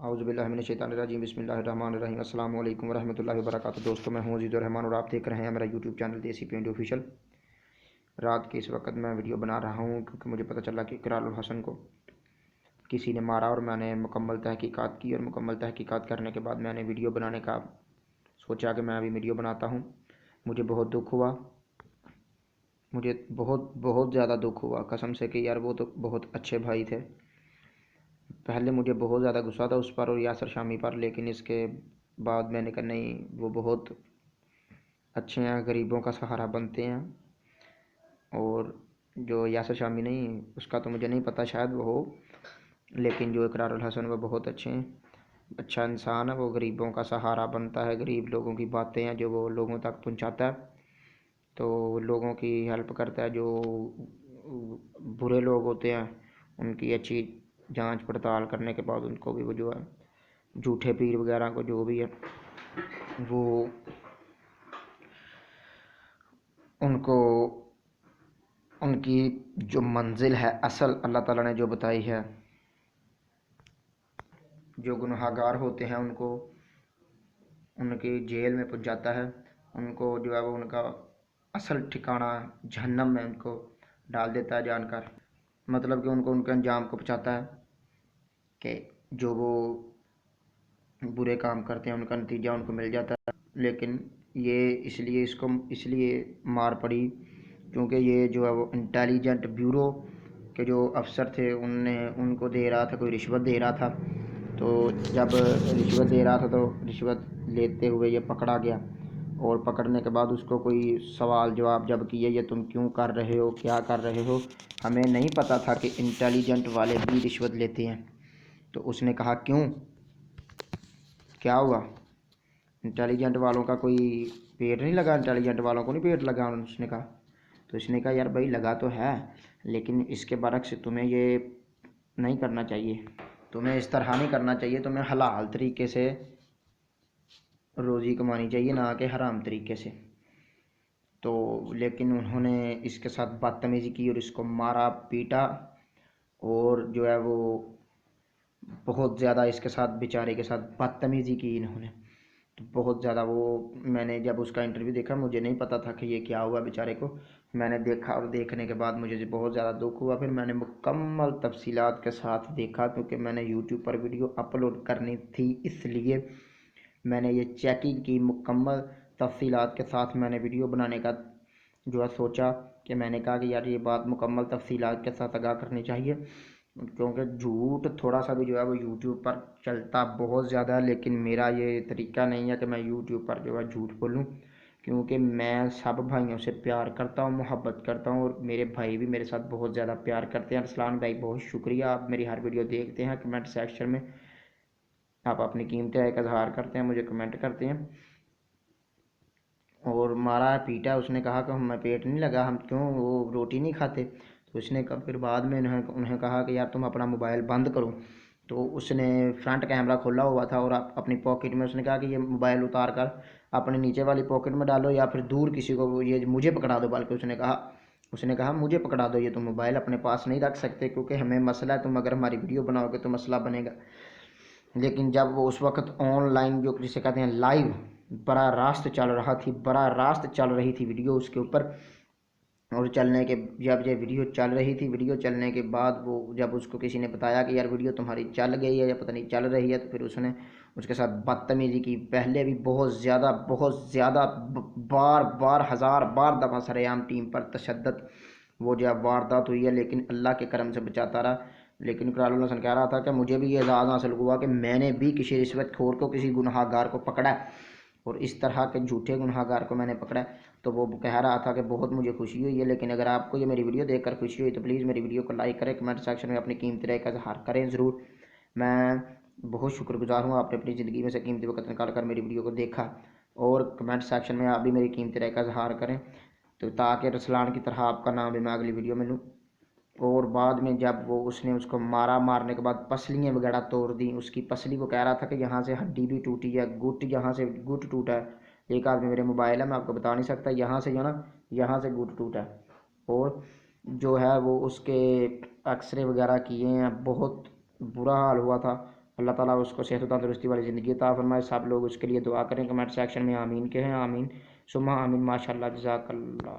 اعوذ باللہ من الشیطان الرجیم بسم اللہ الرحمن الرحیم السلام علیکم ورحمۃ اللہ وبرکاتہ۔ دوستوں میں ہوں عزیز الرحمان اور آپ دیکھ رہے ہیں میرا یوٹیوب چینل دیسی پینٹ آفیشیل۔ رات کے اس وقت میں ویڈیو بنا رہا ہوں کیونکہ مجھے پتہ چلا کہ اقرار الحسن کو کسی نے مارا اور میں نے مکمل تحقیقات کی، اور مکمل تحقیقات کرنے کے بعد میں نے ویڈیو بنانے کا سوچا کہ میں ابھی ویڈیو بناتا ہوں۔ مجھے بہت دکھ ہوا، مجھے بہت زیادہ دکھ ہوا قسم سے کہ یار وہ تو بہت اچھے بھائی تھے۔ پہلے مجھے بہت زیادہ غصہ تھا اس پر اور یاسر شامی پر، لیکن اس کے بعد میں نے کہا نہیں، وہ بہت اچھے ہیں، غریبوں کا سہارا بنتے ہیں۔ اور جو یاسر شامی نہیں، اس کا تو مجھے نہیں پتہ، شاید وہ ہو، لیکن جو اقرار الحسن وہ بہت اچھے ہیں، اچھا انسان ہے۔ وہ غریبوں کا سہارا بنتا ہے، غریب لوگوں کی باتیں ہیں جو وہ لوگوں تک پہنچاتا ہے، تو لوگوں کی ہیلپ کرتا ہے۔ جو برے لوگ ہوتے ہیں ان کی اچھی جانچ پڑتال کرنے کے بعد ان کو بھی وہ جو ہے جھوٹے پیر وغیرہ کو جو بھی ہے وہ ان کو ان کی جو منزل ہے اصل اللہ تعالیٰ نے جو بتائی ہے، جو گناہ گار ہوتے ہیں ان کو ان کی جیل میں پہنچاتا ہے، ان کو جو ہے وہ ان کا اصل ٹھکانہ جہنم میں ان کو ڈال دیتا ہے جان کر، مطلب کہ ان کو ان کے انجام کو پہنچاتا ہے کہ جو وہ برے کام کرتے ہیں ان کا نتیجہ ان کو مل جاتا ہے۔ لیکن یہ اس لیے مار پڑی کیونکہ یہ جو ہے وہ انٹیلیجنٹ بیورو کے جو افسر تھے ان کو دے رہا تھا، کوئی رشوت دے رہا تھا، تو جب رشوت دے رہا تھا تو رشوت لیتے ہوئے یہ پکڑا گیا، اور پکڑنے کے بعد اس کو کوئی سوال جواب جب کیے، یہ تم کیوں کر رہے ہو، کیا کر رہے ہو، ہمیں نہیں پتہ تھا کہ انٹیلیجنٹ والے بھی رشوت لیتے ہیں۔ تو اس نے کہا کیوں، کیا ہوا، انٹیلیجنٹ والوں کا کوئی پیٹ نہیں لگا، انٹیلیجنٹ والوں کو نہیں پیٹ لگا، اس نے کہا۔ تو اس نے کہا یار بھائی لگا تو ہے، لیکن اس کے برعکس تمہیں یہ نہیں کرنا چاہیے، تمہیں اس طرح نہیں کرنا چاہیے، تمہیں حلال طریقے سے روزی کمانی چاہیے، نہ کہ حرام طریقے سے۔ تو لیکن انہوں نے اس کے ساتھ بدتمیزی کی اور اس کو مارا پیٹا، اور جو ہے وہ بہت زیادہ اس کے ساتھ بیچارے کے ساتھ بدتمیزی کی انہوں نے، تو بہت زیادہ میں نے جب اس کا انٹرویو دیکھا، مجھے نہیں پتہ تھا کہ یہ کیا ہوا بیچارے کو، میں نے دیکھا اور دیکھنے کے بعد مجھے بہت زیادہ دکھ ہوا۔ پھر میں نے مکمل تفصیلات کے ساتھ دیکھا کیونکہ میں نے یوٹیوب پر ویڈیو اپلوڈ کرنی تھی، اس لیے میں نے یہ چیکنگ کی، مکمل تفصیلات کے ساتھ میں نے ویڈیو بنانے کا جو ہے سوچا کہ میں نے کہا کہ یار یہ بات مکمل تفصیلات کے ساتھ آگاہ کرنی چاہیے، کیونکہ جھوٹ تھوڑا سا بھی جو ہے وہ یوٹیوب پر چلتا بہت زیادہ ہے، لیکن میرا یہ طریقہ نہیں ہے کہ میں یوٹیوب پر جو ہے جھوٹ بولوں، کیونکہ میں سب بھائیوں سے پیار کرتا ہوں، محبت کرتا ہوں، اور میرے بھائی بھی میرے ساتھ بہت زیادہ پیار کرتے ہیں۔ ارسلان بھائی بہت شکریہ، آپ میری ہر ویڈیو دیکھتے ہیں، کمنٹ سیکشن میں آپ اپنی قیمتی رائے کا اظہار کرتے ہیں، مجھے کمنٹ کرتے ہیں۔ اور مارا پیٹا، اس نے کہا کہ ہمیں پیٹ نہیں لگا، ہم کیوں وہ روٹی نہیں کھاتے، تو اس نے کہا، پھر بعد میں انہیں کہا کہ یار تم اپنا موبائل بند کرو، تو اس نے فرنٹ کیمرہ کھولا ہوا تھا اور اپنی پاکٹ میں اس نے کہا کہ یہ موبائل اتار کر اپنے نیچے والی پاکٹ میں ڈالو یا پھر دور کسی کو یہ مجھے پکڑا دو، بلکہ اس نے کہا مجھے پکڑا دو، یہ تم موبائل اپنے پاس نہیں رکھ سکتے کیونکہ ہمیں مسئلہ ہے، تم اگر ہماری ویڈیو بناؤ گے تو مسئلہ بنے گا۔ لیکن جب وہ اس وقت آن لائن جو جسے کہتے ہیں لائیو براہ راست چل رہی تھی ویڈیو اس کے اوپر، اور جب یہ ویڈیو چل رہی تھی، ویڈیو چلنے کے بعد وہ جب اس کو کسی نے بتایا کہ یار ویڈیو تمہاری چل گئی ہے یا پتہ نہیں چل رہی ہے، تو پھر اس نے اس کے ساتھ بدتمیزی کی۔ پہلے بھی بہت زیادہ بار ہزار بار دفعہ سرعام ٹیم پر تشدد وہ جو واردات ہوئی ہے، لیکن اللہ کے کرم سے بچاتا رہا۔ لیکن اقرار الحسن کہہ رہا تھا کہ مجھے بھی یہ اعزاز حاصل ہوا کہ میں نے بھی کسی رشوت خور کو، کسی گناہ گار کو پکڑا ہے، اور اس طرح کے جھوٹے گناہ گار کو میں نے پکڑا ہے۔ تو وہ کہہ رہا تھا کہ بہت مجھے خوشی ہوئی ہے، لیکن اگر آپ کو یہ میری ویڈیو دیکھ کر خوشی ہوئی تو پلیز میری ویڈیو کو لائک کریں، کمنٹ سیکشن میں اپنی قیمتی رائے کا اظہار کریں ضرور۔ میں بہت شکر گزار ہوں، آپ نے اپنی زندگی میں سے قیمتی وقت نکال کر میری ویڈیو کو دیکھا، اور کمنٹ سیکشن میں آپ بھی میری قیمتی رائے کا اظہار کریں، تو تاکہ رسلان کی طرح آپ کا نام بھی میں اگلی ویڈیو میں لوں۔ اور بعد میں جب اس نے اس کو مارنے کے بعد پسلیاں وغیرہ توڑ دیں، اس کی پسلی کو کہہ رہا تھا کہ یہاں سے ہڈی بھی ٹوٹی ہے، یہاں سے گٹ ٹوٹا ہے، ایک آدمی میرے موبائل ہے میں آپ کو بتا نہیں سکتا، یہاں سے گٹ ٹوٹا ہے، اور جو ہے وہ اس کے ایکس رے وغیرہ کیے ہیں، بہت برا حال ہوا تھا۔ اللہ تعالیٰ اس کو صحت و تندرستی والی زندگی عطا فرمائے. سب لوگ اس کے لیے دعا کریں کمنٹ سیکشن میں. آمین کے ہیں. آمین ثم آمین. ماشاء اللہ. جزاک اللہ.